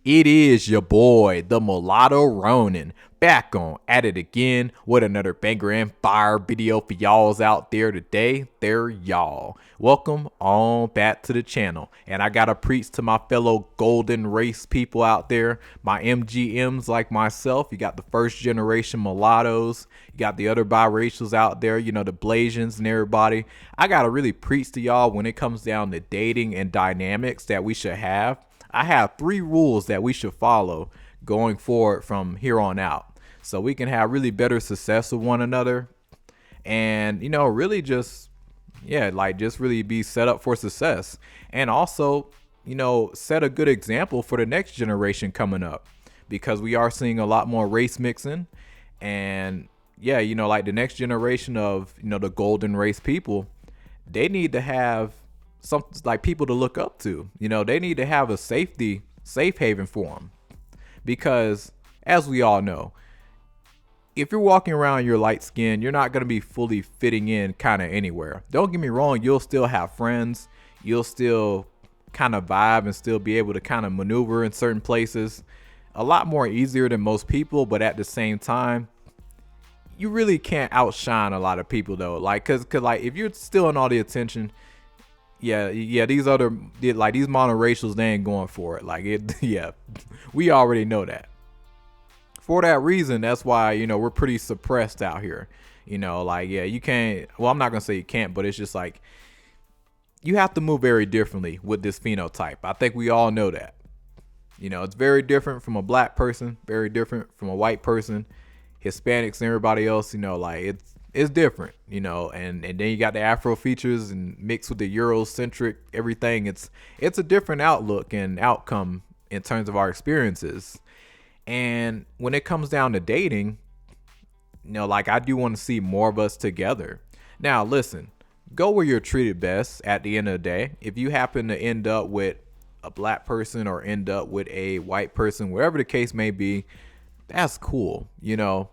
It is your boy, the Mulatto Ronin, back on at it again with another banger and fire video for y'all's out there today. They're y'all. Welcome on back to the channel. And I gotta preach to my fellow golden race people out there, my MGMs like myself. You got the first generation mulattoes, you got the other biracials out there, you know, the Blasians and everybody. I gotta really preach to y'all when it comes down to dating and dynamics that we should have. I have 3 rules that we should follow going forward from here on out so we can have really better success with one another and, you know, really just, yeah, like just really be set up for success. And also, you know, set a good example for the next generation coming up because we are seeing a lot more race mixing. And yeah, you know, like the next generation of, you know, the golden race people, they need to have something like people to look up to. You know, they need to have a safe haven for them because, as we all know, if you're walking around your light skin, you're not going to be fully fitting in kind of anywhere. Don't get me wrong, you'll still have friends, you'll still kind of vibe and still be able to kind of maneuver in certain places a lot more easier than most people, but at the same time, you really can't outshine a lot of people though. Like, cause like if you're still in all the attention, yeah, these monoracials, they ain't going for it. Like it, yeah, we already know that. For that reason, that's why, you know, we're pretty suppressed out here. You know, like, yeah, you can't, well, I'm not gonna say you can't, but it's just like, you have to move very differently with this phenotype. I think we all know that. You know, it's very different from a black person, very different from a white person, Hispanics and everybody else, you know, like it's different, you know, and then you got the Afro features and mixed with the Eurocentric everything. It's a different outlook and outcome in terms of our experiences. And when it comes down to dating, you know, like I do want to see more of us together. Now, listen, go where you're treated best at the end of the day. If you happen to end up with a black person or end up with a white person, whatever the case may be, that's cool. You know,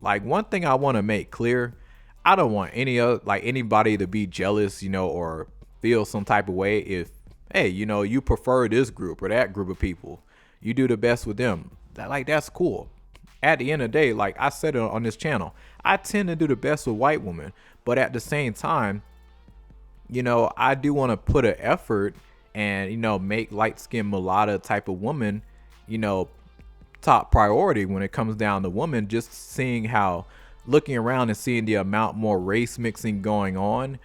like one thing I want to make clear, I don't want anybody to be jealous, you know, or feel some type of way if, hey, you know, you prefer this group or that group of people, you do the best with them. That's cool. At the end of the day, like I said on this channel, I tend to do the best with white women, but at the same time, you know, I do want to put an effort and, you know, make light-skinned mulatto type of woman, you know, top priority when it comes down to women. Just seeing how, looking around and seeing the amount more race mixing going on,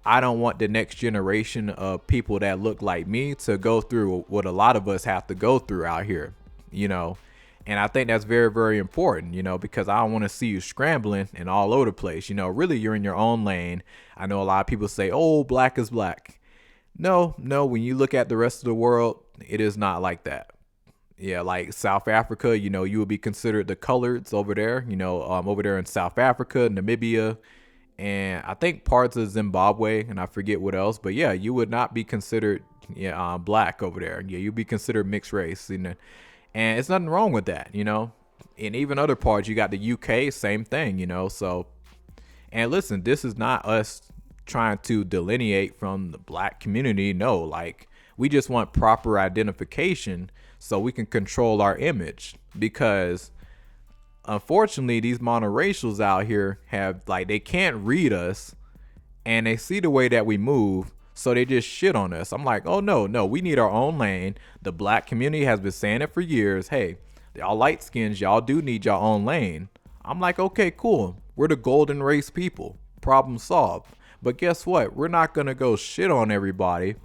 I don't want the next generation of people that look like me to go through what a lot of us have to go through out here, you know. And I think that's very, very important, you know, because I don't want to see you scrambling and all over the place. You know, really, you're in your own lane. I know a lot of people say, oh, black is black. No, when you look at the rest of the world, it is not like that. Yeah, like South Africa, you know, you would be considered the coloreds over there, you know, over there in South Africa, Namibia, and I think parts of Zimbabwe, and I forget what else. But yeah, you would not be considered black over there. Yeah, you'd be considered mixed race, you know. And it's nothing wrong with that, you know. And even other parts, you got the UK, same thing, you know. So, and listen, this is not us trying to delineate from the black community. No, like we just want proper identification so we can control our image, because unfortunately these monoracials out here have, like, they can't read us and they see the way that we move, so they just shit on us. I'm like, oh no, we need our own lane. The black community has been saying it for years. Hey, y'all light skins, y'all do need your own lane. I'm like, okay, cool. We're the golden race people. Problem solved. But guess what? We're not gonna go shit on everybody.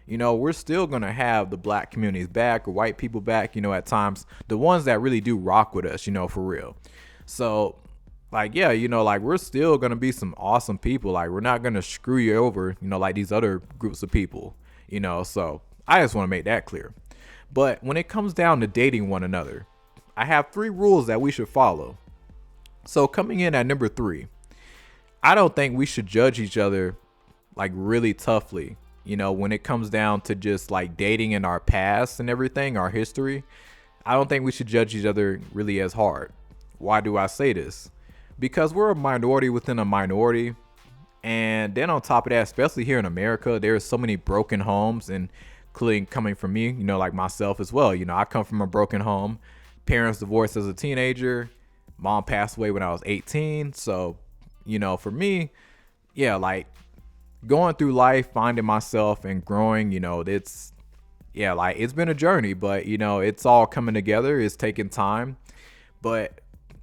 You know, we're still gonna have the black communities back, or white people back, you know, at times, the ones that really do rock with us, you know, for real. So, like, yeah, you know, like we're still gonna be some awesome people. Like, we're not gonna screw you over, you know, like these other groups of people, you know. So I just want to make that clear. But when it comes down to dating one another, I have 3 rules that we should follow. So coming in at number 3, I don't think we should judge each other like really toughly. You know, when it comes down to just like dating in our past and everything, our history, I don't think we should judge each other really as hard. Why do I say this? Because we're a minority within a minority. And then on top of that, especially here in America, there's so many broken homes, and including coming from me, like myself as well. I come from a broken home, parents divorced as a teenager, mom passed away when I was 18. So, for me, yeah, like going through life, finding myself and growing, it's, yeah, like it's been a journey, but it's all coming together. It's taking time. But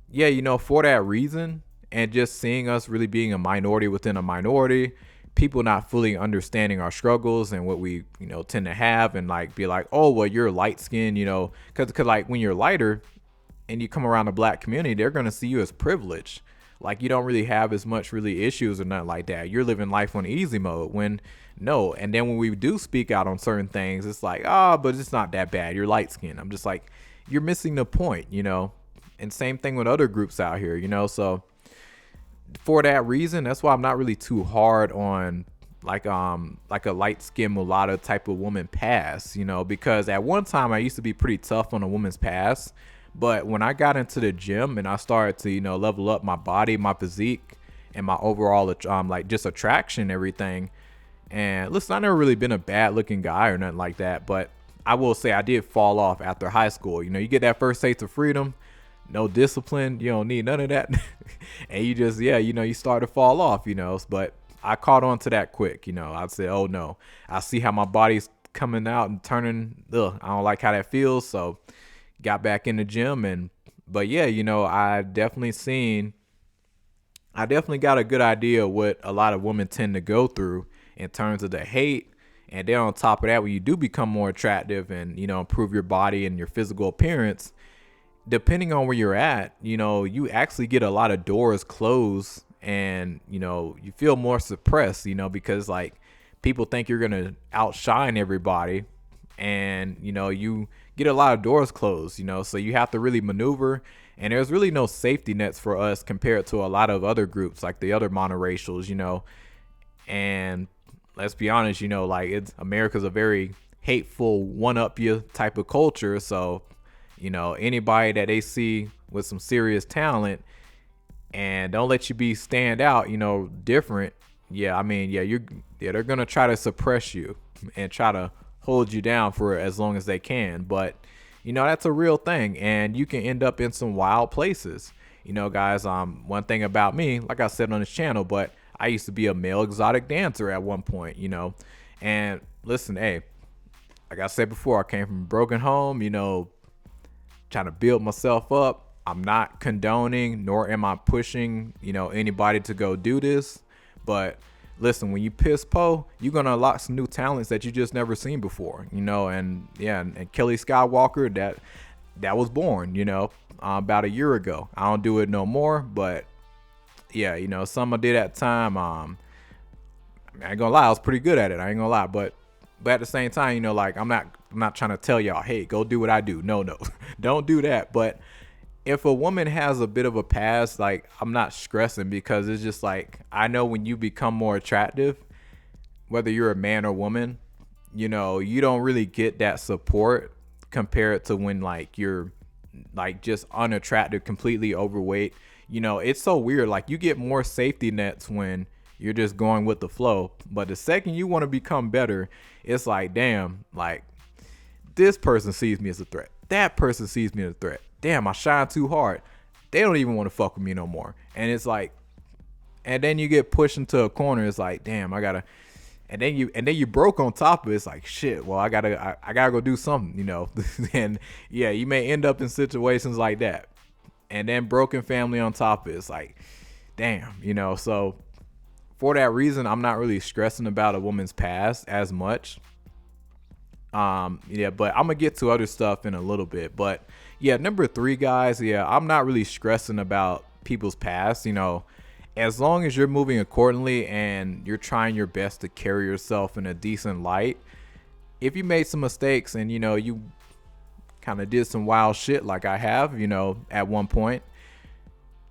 yeah, for that reason, and just seeing us really being a minority within a minority, people not fully understanding our struggles and what we, tend to have, and like be like, oh, well, you're light skinned, because like when you're lighter and you come around the black community, they're going to see you as privileged. Like you don't really have as much really issues or nothing like that. You're living life on easy mode when no. And then when we do speak out on certain things, it's like, but it's not that bad. You're light skinned. I'm just like, you're missing the point, And same thing with other groups out here, So for that reason, that's why I'm not really too hard on like a light skinned mulatto type of woman pass, because at one time I used to be pretty tough on a woman's pass. But when I got into the gym and I started to, level up my body, my physique, and my overall, like just attraction, and everything. And listen, I never really been a bad looking guy or nothing like that. But I will say I did fall off after high school. You get that first taste of freedom, no discipline, you don't need none of that. And you just, you start to fall off, But I caught on to that quick, I'd say, oh no, I see how my body's coming out and turning. I don't like how that feels. So got back in the gym but yeah, I definitely got a good idea of what a lot of women tend to go through in terms of the hate. And then on top of that, when you do become more attractive and, improve your body and your physical appearance, depending on where you're at, you actually get a lot of doors closed and, you feel more suppressed, because like people think you're going to outshine everybody and, you get a lot of doors closed, so you have to really maneuver. And there's really no safety nets for us compared to a lot of other groups like the other monoracials, and let's be honest, like America's a very hateful one up you type of culture. So, anybody that they see with some serious talent and don't let you be stand out, different. Yeah. I mean, they're going to try to suppress you and try to hold you down for as long as they can. But that's a real thing, and you can end up in some wild places. Guys, one thing about me, like I said on this channel, but I used to be a male exotic dancer at one point, and listen, hey, like I said before, I came from a broken home, trying to build myself up. I'm not condoning nor am I pushing, anybody to go do this, but listen, when you piss po, you're going to unlock some new talents that you just never seen before, and yeah, and Kelly Skywalker, that was born, about a year ago. I don't do it no more, but yeah, some I did at the time. I ain't gonna lie, I was pretty good at it. I ain't gonna lie, but at the same time, like I'm not trying to tell y'all, hey, go do what I do. No, don't do that. But if a woman has a bit of a past, like I'm not stressing, because it's just like I know when you become more attractive, whether you're a man or woman, you don't really get that support compared to when like you're like just unattractive, completely overweight. It's so weird. Like you get more safety nets when you're just going with the flow. But the second you want to become better, it's like, damn, like this person sees me as a threat. That person sees me as a threat. Damn, I shine too hard. They don't even want to fuck with me no more. And it's like, and then you get pushed into a corner. It's like, damn, I gotta, and then you broke on top of it. It's like, shit, well, I gotta go do something, and yeah, you may end up in situations like that. And then broken family on top of it. It's like, damn, so for that reason, I'm not really stressing about a woman's past as much. Yeah, but I'm gonna get to other stuff in a little bit. But yeah, number 3, guys, yeah, I'm not really stressing about people's past, as long as you're moving accordingly and you're trying your best to carry yourself in a decent light. If you made some mistakes and, you kind of did some wild shit like I have, at one point,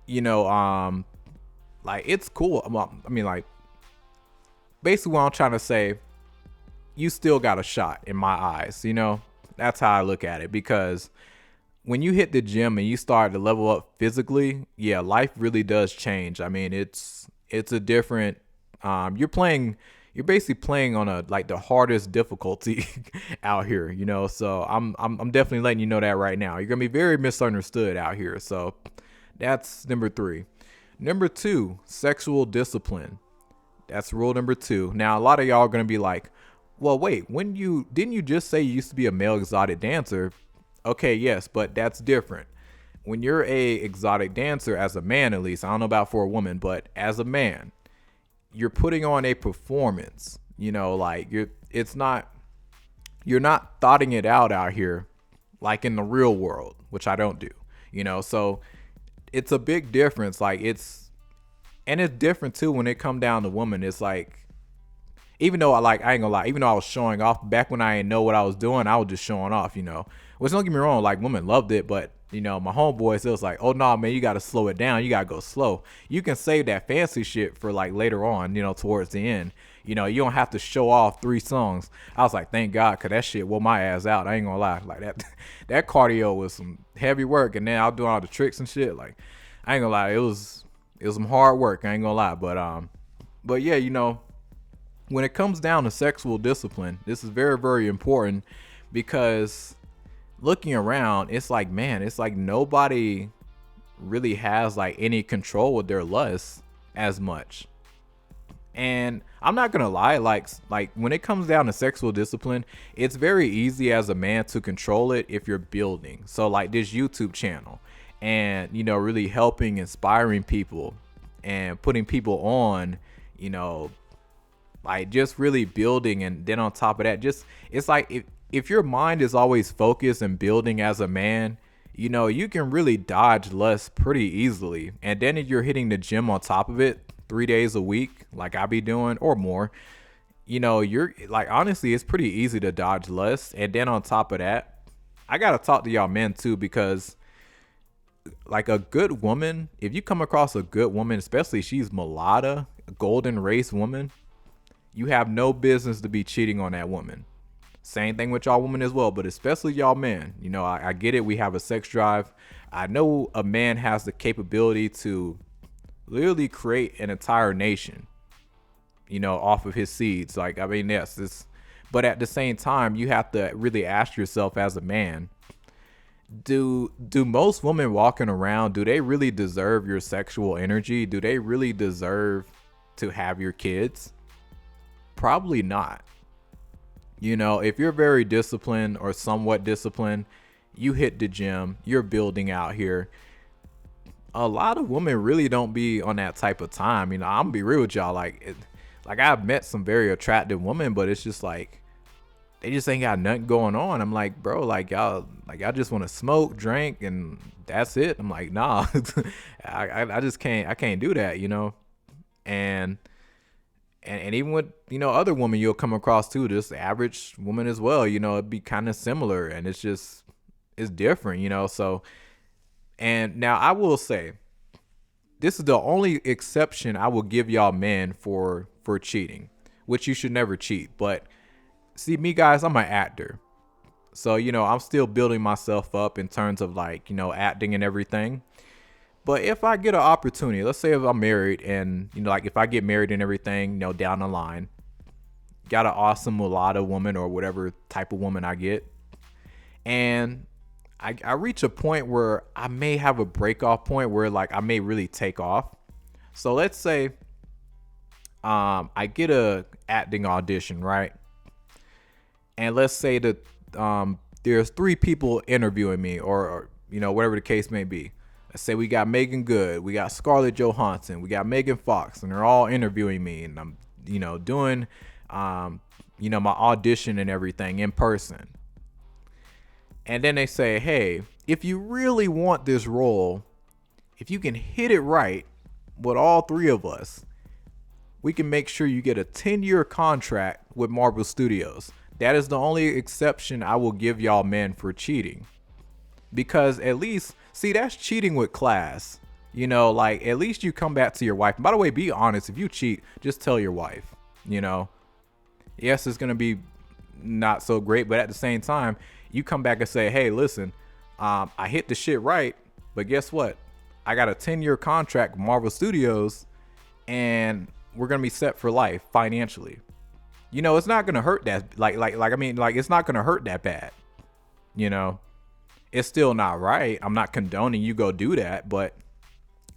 like it's cool. I mean, like basically what I'm trying to say, you still got a shot in my eyes, that's how I look at it, because when you hit the gym and you start to level up physically, yeah, life really does change. I mean, it's a different, you're playing you're basically playing on a like the hardest difficulty out here, So I'm definitely letting you know that right now. You're gonna be very misunderstood out here. So that's number 3. Number 2, sexual discipline. That's rule number 2. Now a lot of y'all are gonna be like, well, wait, didn't you just say you used to be a male exotic dancer? Okay, yes, but that's different. When you're a exotic dancer, as a man at least, I don't know about for a woman, but as a man, you're putting on a performance. Like you're not thoughting it out here like in the real world, which I don't do. So it's a big difference. Like it's different too when it come down to women. It's like, even though I ain't gonna lie, even though I was showing off back when I didn't know what I was doing, I was just showing off, Which, don't get me wrong, like women loved it, but my homeboys, it was like, oh no, man, you gotta slow it down. You gotta go slow. You can save that fancy shit for like later on, towards the end. You don't have to show off 3 songs. I was like, thank God, cause that shit wore my ass out. I ain't gonna lie. Like that cardio was some heavy work, and then I was doing all the tricks and shit. Like, I ain't gonna lie, it was some hard work. I ain't gonna lie. But yeah, when it comes down to sexual discipline, this is very, very important, because looking around, it's like, man, it's like nobody really has like any control with their lust as much. And I'm not gonna lie, like when it comes down to sexual discipline, it's very easy as a man to control it if you're building. So like this YouTube channel, and really helping, inspiring people, and putting people on, like just really building. And then on top of that, just, it's like if your mind is always focused and building as a man, you can really dodge lust pretty easily. And then if you're hitting the gym on top of it 3 days a week, like I be doing, or more, you're like, honestly, it's pretty easy to dodge lust. And then on top of that, I gotta talk to y'all men too, because like a good woman, if you come across a good woman, especially she's mulatto, a golden race woman, you have no business to be cheating on that woman. Same thing with y'all women as well, but especially y'all men. I get it. We have a sex drive. I know a man has the capability to literally create an entire nation, off of his seeds. Like, I mean, yes, but at the same time, you have to really ask yourself as a man, do most women walking around, do they really deserve your sexual energy? Do they really deserve to have your kids? Probably not. If you're very disciplined or somewhat disciplined, you hit the gym, you're building out here. A lot of women really don't be on that type of time. I'm gonna be real with y'all. Like I've met some very attractive women, but it's just like, they just ain't got nothing going on. I'm like, bro, like y'all just want to smoke, drink, and that's it. I'm like, nah, I just can't. I can't do that, And even with, other women you'll come across too, just average woman as well, it'd be kind of similar, and it's different, So, and now I will say, this is the only exception I will give y'all men for cheating, which you should never cheat. But see, me guys, I'm an actor. So, I'm still building myself up in terms of like, acting and everything. But if I get an opportunity, let's say if I'm married and, like if I get married and everything, down the line, got an awesome mulatto woman or whatever type of woman I get, and I reach a point where I may have a break off point where like I may really take off. So let's say I get a acting audition, right? And let's say that there's 3 people interviewing me, or whatever the case may be. Let's say we got Megan Good, we got Scarlett Johansson, we got Megan Fox, and they're all interviewing me, and I'm, doing, my audition and everything in person. And then they say, hey, if you really want this role, if you can hit it right with all 3 of us, we can make sure you get a 10-year contract with Marvel Studios. That is the only exception I will give y'all men for cheating. Because at least, see, that's cheating with class. Like at least you come back to your wife. And by the way, be honest. If you cheat, just tell your wife. Yes, it's gonna be not so great, but at the same time, you come back and say, hey, listen, I hit the shit right, but guess what? I got a 10-year contract with Marvel Studios, and we're gonna be set for life financially. it's not gonna hurt that like I mean, like it's not gonna hurt that bad. You know, it's still not right. I'm not condoning you go do that, but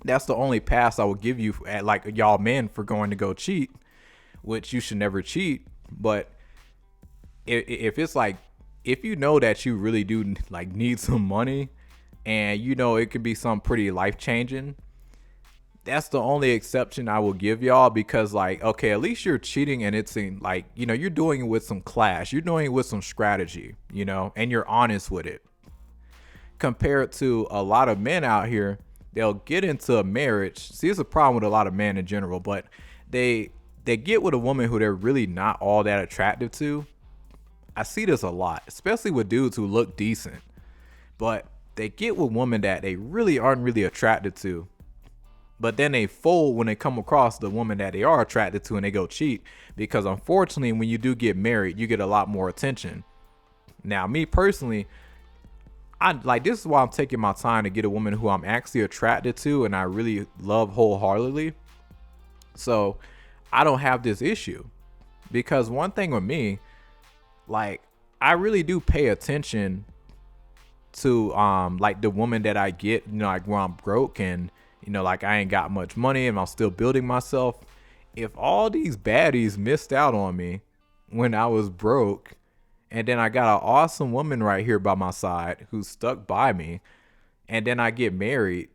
that's the only pass I will give you at like y'all men for going to go cheat, which you should never cheat. But if it's like, if you know that you really do like need some money, and it could be some pretty life changing, that's the only exception I will give y'all, because like, okay, at least you're cheating and it's in like, you're doing it with some class, you're doing it with some strategy, and you're honest with it. Compared to a lot of men out here, they'll get into a marriage. See, it's a problem with a lot of men in general, but they get with a woman who they're really not all that attractive to. I see this a lot, especially with dudes who look decent, but they get with women that they really aren't really attracted to. But then they fold when they come across the woman that they are attracted to, and they go cheat, because unfortunately, when you do get married, you get a lot more attention. Now, me personally, I like, this is why I'm taking my time to get a woman who I'm actually attracted to and I really love wholeheartedly. So I don't have this issue, because one thing with me, like, I really do pay attention to like the woman that I get, like where I'm broke and like I ain't got much money and I'm still building myself. If all these baddies missed out on me when I was broke, and then I got an awesome woman right here by my side who stuck by me, and then I get married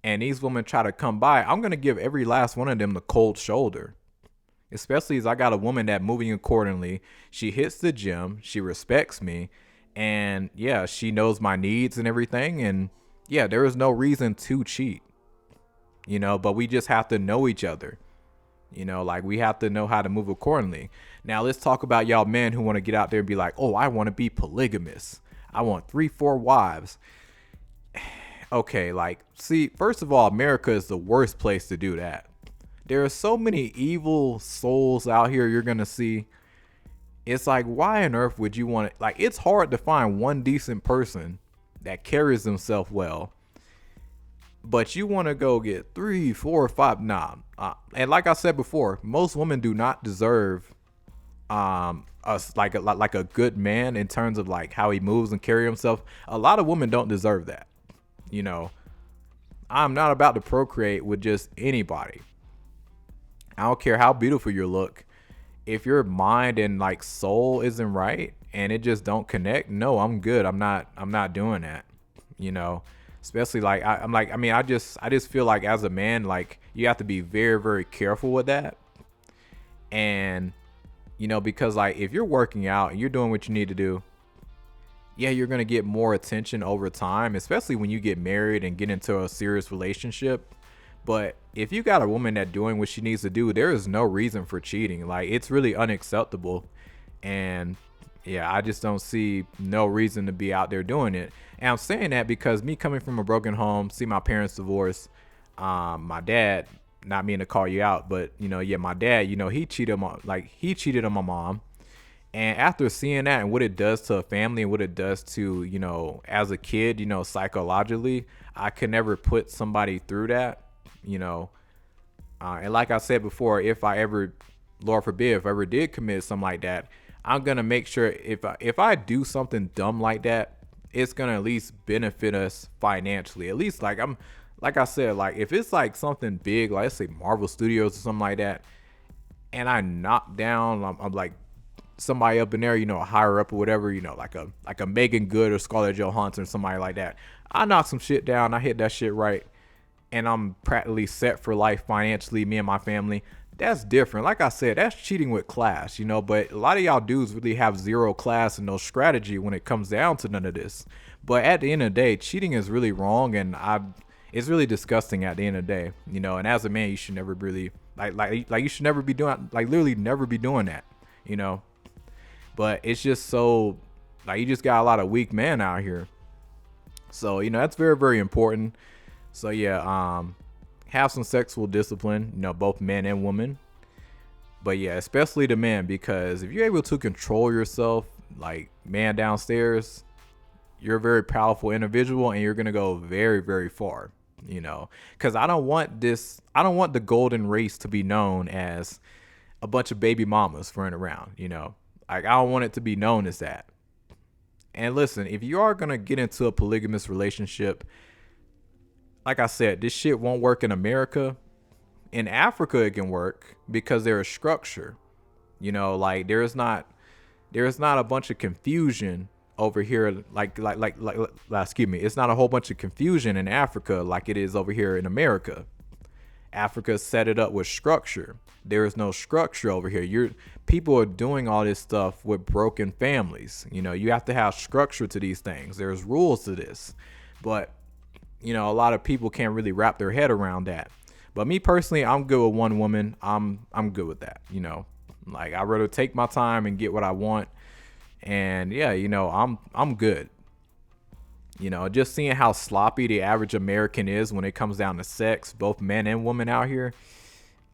and these women try to come by, I'm going to give every last one of them the cold shoulder. Especially as I got a woman that moving accordingly. She hits the gym. She respects me. And yeah, she knows my needs and everything. And yeah, there is no reason to cheat, but we just have to know each other. Like we have to know how to move accordingly. Now let's talk about y'all men who want to get out there and be like, oh, I want to be polygamous. I want 3-4 wives. Okay, like, see, first of all, America is the worst place to do that. There are so many evil souls out here you're going to see. It's like, why on earth would you want it? Like, it's hard to find one decent person that carries themselves well. But you want to go get 3, 4, 5. Nah. And like I said before, most women do not deserve us like a good man in terms of like how he moves and carry himself. A lot of women don't deserve that. I'm not about to procreate with just anybody. I don't care how beautiful you look. If your mind and like soul isn't right and it just don't connect, no, I'm good. I'm not doing that. Especially like I just feel like as a man, like you have to be very, very careful with that. And because like if you're working out and you're doing what you need to do, yeah, you're going to get more attention over time, especially when you get married and get into a serious relationship. But if you got a woman that doing what she needs to do, there is no reason for cheating. Like, it's really unacceptable. And yeah, I just don't see no reason to be out there doing it. And I'm saying that because me coming from a broken home, see my parents divorce, my dad, not meaning to call you out, but my dad, he cheated on my mom. And after seeing that and what it does to a family and what it does to, as a kid, psychologically, I could never put somebody through that. And like I said before, if I ever, Lord forbid, if I ever did commit something like that, I'm gonna make sure if I do something dumb like that, it's gonna at least benefit us financially. At least like I said, like if it's like something big, like let's say Marvel Studios or something like that, and I knock down, I'm like somebody up in there, higher up or whatever, like a Megan Good or Scarlett Johansson or somebody like that. I knock some shit down, I hit that shit right, and I'm practically set for life financially, me and my family. That's different. Like I said, that's cheating with class, but a lot of y'all dudes really have zero class and no strategy when it comes down to none of this. But at the end of the day, cheating is really wrong, and it's really disgusting at the end of the day, and as a man, you should never really like you should never be doing, like literally never be doing that, but it's just so like you just got a lot of weak men out here. So, that's very, very important. So yeah, have some sexual discipline, both men and women. But yeah, especially the men, because if you're able to control yourself, like man downstairs, you're a very powerful individual and you're going to go very, very far, because I don't want the golden race to be known as a bunch of baby mamas running around, Like, I don't want it to be known as that. And listen, if you are going to get into a polygamous relationship, like I said, this shit won't work in America. In Africa, it can work because there is structure. Like there's not a bunch of confusion over here. Excuse me. It's not a whole bunch of confusion in Africa like it is over here in America. Africa set it up with structure. There is no structure over here. People are doing all this stuff with broken families. You have to have structure to these things. There's rules to this, but a lot of people can't really wrap their head around that. But me personally, I'm good with one woman. I'm good with that. Like I'd rather take my time and get what I want. And yeah, I'm good. Just seeing how sloppy the average American is when it comes down to sex, both men and women out here,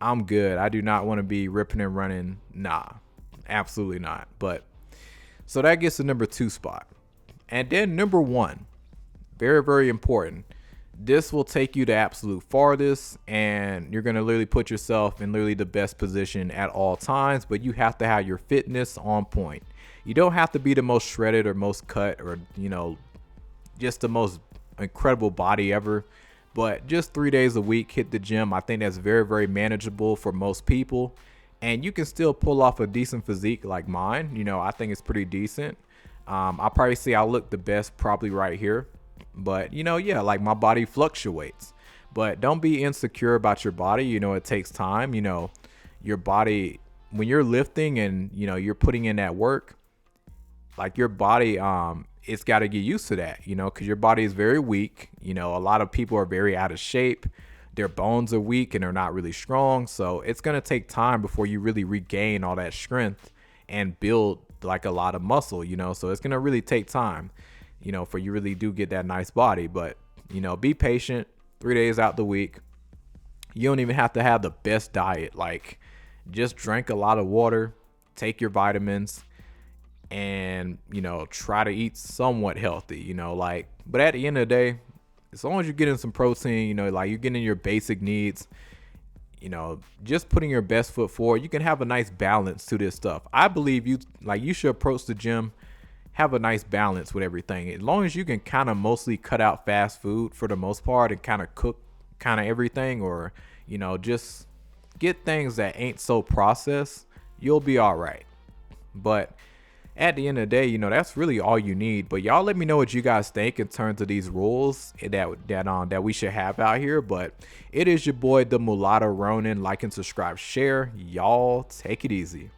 I'm good. I do not want to be ripping and running. Nah, absolutely not. But so that gets the number 2 spot. And then number 1, very, very important. This will take you the absolute farthest, and you're going to literally put yourself in literally the best position at all times, but you have to have your fitness on point. You don't have to be the most shredded or most cut or, just the most incredible body ever, but just 3 days a week, hit the gym. I think that's very, very manageable for most people, and you can still pull off a decent physique like mine. I think it's pretty decent. I'll probably say I look the best probably right here. But, yeah, like my body fluctuates. But don't be insecure about your body. It takes time. Your body, when you're lifting and, you're putting in that work, like your body, it's got to get used to that, because your body is very weak. A lot of people are very out of shape. Their bones are weak and they're not really strong. So it's going to take time before you really regain all that strength and build like a lot of muscle, so it's going to really take time. For you really do get that nice body. But, be patient. 3 days out the week. You don't even have to have the best diet. Like, just drink a lot of water, take your vitamins, and, try to eat somewhat healthy, but at the end of the day, as long as you're getting some protein, like you're getting your basic needs, just putting your best foot forward, you can have a nice balance to this stuff. I believe you should approach the gym, have a nice balance with everything. As long as you can kind of mostly cut out fast food for the most part and kind of cook kind of everything, or, just get things that ain't so processed, you'll be all right. But at the end of the day, that's really all you need. But y'all let me know what you guys think in terms of these rules that we should have out here. But it is your boy, the Mulatto Ronin. Like and subscribe, share. Y'all take it easy.